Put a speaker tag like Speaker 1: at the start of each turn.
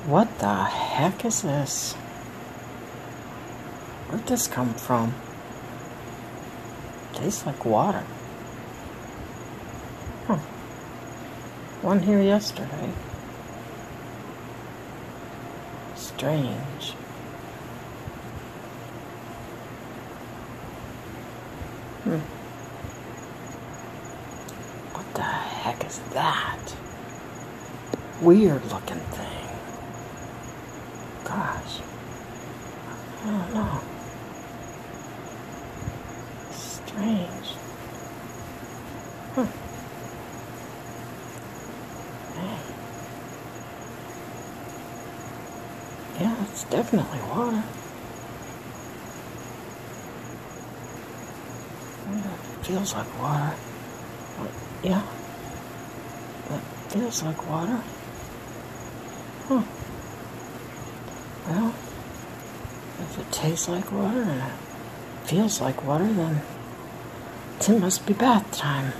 Speaker 1: What the heck is this? Where'd this come from? Tastes like water. Huh. One here yesterday. Strange. What the heck is that? Weird looking thing. Gosh. I don't know. Strange. Hey. Yeah, it's definitely water. It feels like water. Yeah. That feels like water. Huh. Well, if it tastes like water and it feels like water, then it must be bath time.